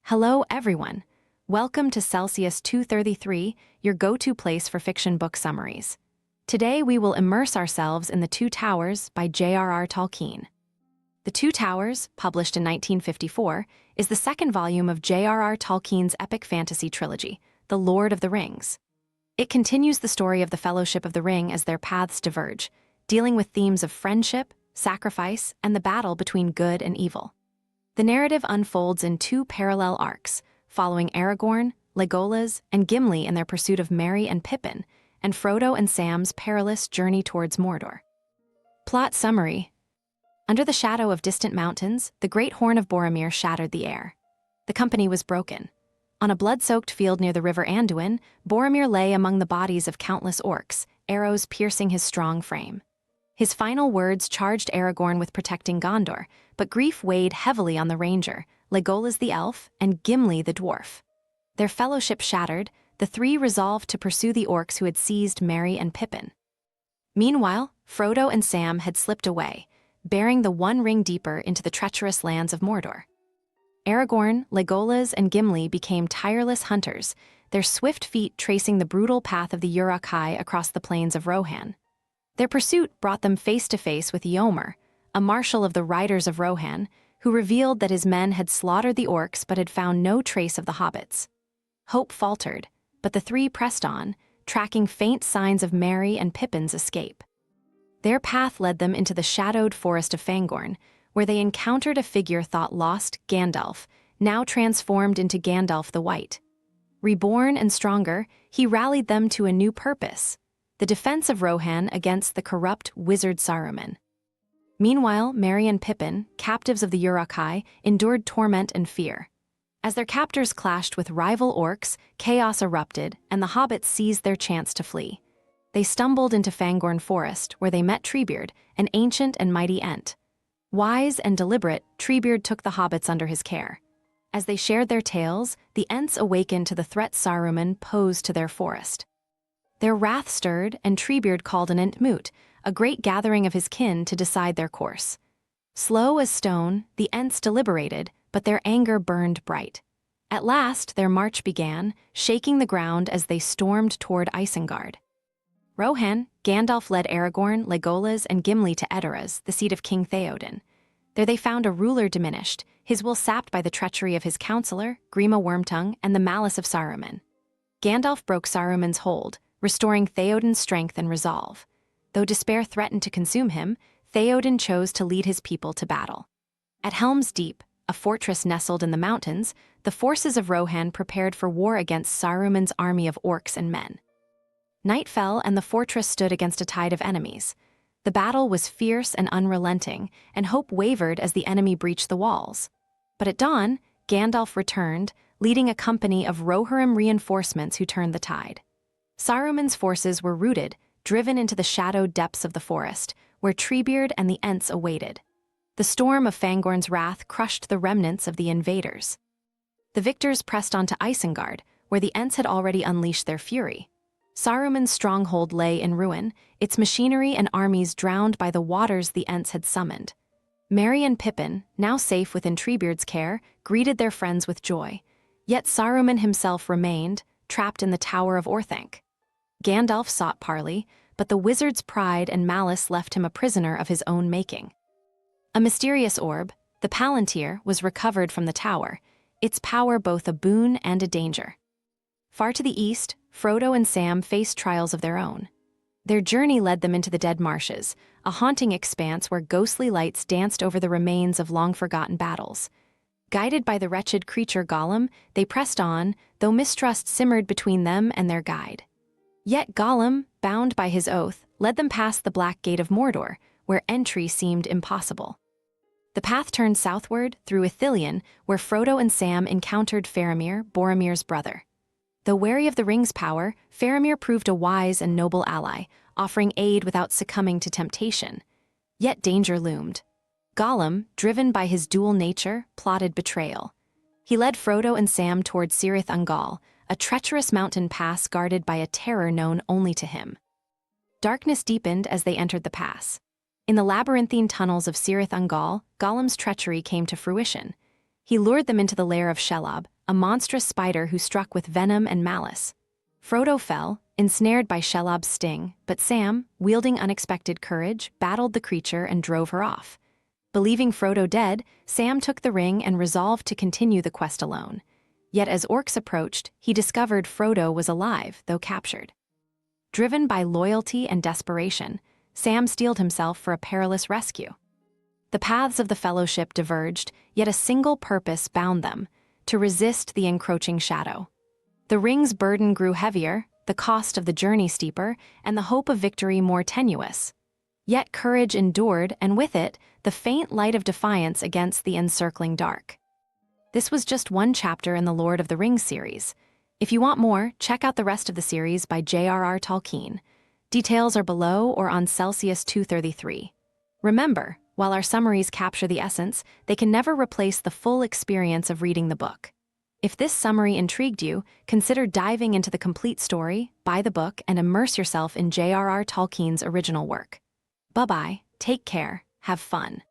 Hello, everyone. Welcome to Celsius 233, your go-to place for fiction book summaries. Today, we will immerse ourselves in The Two Towers by J.R.R. Tolkien. The Two Towers, published in 1954, is the second volume of J.R.R. Tolkien's epic fantasy trilogy, The Lord of the Rings. It continues the story of the Fellowship of the Ring as their paths diverge, dealing with themes of friendship, sacrifice, and the battle between good and evil. The narrative unfolds in two parallel arcs, following Aragorn, Legolas, and Gimli in their pursuit of Merry and Pippin, and Frodo and Sam's perilous journey towards Mordor. Plot summary. Under the shadow of distant mountains, the great horn of Boromir shattered the air. The company was broken. On a blood-soaked field near the river Anduin, Boromir lay among the bodies of countless orcs, arrows piercing his strong frame. His final words charged Aragorn with protecting Gondor, but grief weighed heavily on the ranger, Legolas the elf, and Gimli the dwarf. Their fellowship shattered, the three resolved to pursue the orcs who had seized Merry and Pippin. Meanwhile, Frodo and Sam had slipped away, bearing the One Ring deeper into the treacherous lands of Mordor. Aragorn, Legolas, and Gimli became tireless hunters, their swift feet tracing the brutal path of the Uruk-hai across the plains of Rohan. Their pursuit brought them face to face with Eomer, a marshal of the Riders of Rohan, who revealed that his men had slaughtered the orcs but had found no trace of the hobbits. Hope faltered, but the three pressed on, tracking faint signs of Merry and Pippin's escape. Their path led them into the shadowed forest of Fangorn, where they encountered a figure thought lost, Gandalf, now transformed into Gandalf the White. Reborn and stronger, he rallied them to a new purpose: the defense of Rohan against the corrupt wizard Saruman. Meanwhile, Merry and Pippin, captives of the Uruk-hai, endured torment and fear. As their captors clashed with rival orcs, chaos erupted, and the hobbits seized their chance to flee. They stumbled into Fangorn Forest, where they met Treebeard, an ancient and mighty Ent. Wise and deliberate, Treebeard took the hobbits under his care. As they shared their tales, the Ents awakened to the threat Saruman posed to their forest. Their wrath stirred, and Treebeard called an Ent moot, a great gathering of his kin to decide their course. Slow as stone, the Ents deliberated, but their anger burned bright. At last, their march began, shaking the ground as they stormed toward Isengard. Rohan, Gandalf led Aragorn, Legolas, and Gimli to Edoras, the seat of King Theoden. There they found a ruler diminished, his will sapped by the treachery of his counselor, Grima Wormtongue, and the malice of Saruman. Gandalf broke Saruman's hold, restoring Theoden's strength and resolve. Though despair threatened to consume him, Theoden chose to lead his people to battle. At Helm's Deep, a fortress nestled in the mountains, the forces of Rohan prepared for war against Saruman's army of orcs and men. Night fell, and the fortress stood against a tide of enemies. The battle was fierce and unrelenting, and hope wavered as the enemy breached the walls. But at dawn, Gandalf returned, leading a company of Rohirrim reinforcements who turned the tide. Saruman's forces were routed, driven into the shadowed depths of the forest, where Treebeard and the Ents awaited. The storm of Fangorn's wrath crushed the remnants of the invaders. The victors pressed on to Isengard, where the Ents had already unleashed their fury. Saruman's stronghold lay in ruin, its machinery and armies drowned by the waters the Ents had summoned. Merry and Pippin, now safe within Treebeard's care, greeted their friends with joy. Yet Saruman himself remained, trapped in the Tower of Orthanc. Gandalf sought parley, but the wizard's pride and malice left him a prisoner of his own making. A mysterious orb, the Palantir, was recovered from the tower, its power both a boon and a danger. Far to the east, Frodo and Sam faced trials of their own. Their journey led them into the Dead Marshes, a haunting expanse where ghostly lights danced over the remains of long-forgotten battles. Guided by the wretched creature Gollum, they pressed on, though mistrust simmered between them and their guide. Yet Gollum, bound by his oath, led them past the Black Gate of Mordor, where entry seemed impossible. The path turned southward, through Ithilien, where Frodo and Sam encountered Faramir, Boromir's brother. Though wary of the ring's power, Faramir proved a wise and noble ally, offering aid without succumbing to temptation. Yet danger loomed. Gollum, driven by his dual nature, plotted betrayal. He led Frodo and Sam toward Cirith Ungol, a treacherous mountain pass guarded by a terror known only to him. Darkness deepened as they entered the pass. In the labyrinthine tunnels of Cirith Ungol, Gollum's treachery came to fruition. He lured them into the lair of Shelob, a monstrous spider who struck with venom and malice. Frodo fell, ensnared by Shelob's sting, but Sam, wielding unexpected courage, battled the creature and drove her off. Believing Frodo dead, Sam took the ring and resolved to continue the quest alone. Yet as orcs approached, he discovered Frodo was alive, though captured. Driven by loyalty and desperation, Sam steeled himself for a perilous rescue. The paths of the Fellowship diverged, yet a single purpose bound them: to resist the encroaching shadow. The ring's burden grew heavier, the cost of the journey steeper, and the hope of victory more tenuous. Yet courage endured, and with it, the faint light of defiance against the encircling dark. This was just one chapter in the Lord of the Rings series. If you want more, check out the rest of the series by J.R.R. Tolkien. Details are below or on Celsius 233. Remember, while our summaries capture the essence, they can never replace the full experience of reading the book. If this summary intrigued you, consider diving into the complete story, buy the book, and immerse yourself in J.R.R. Tolkien's original work. Bye-bye, take care, have fun.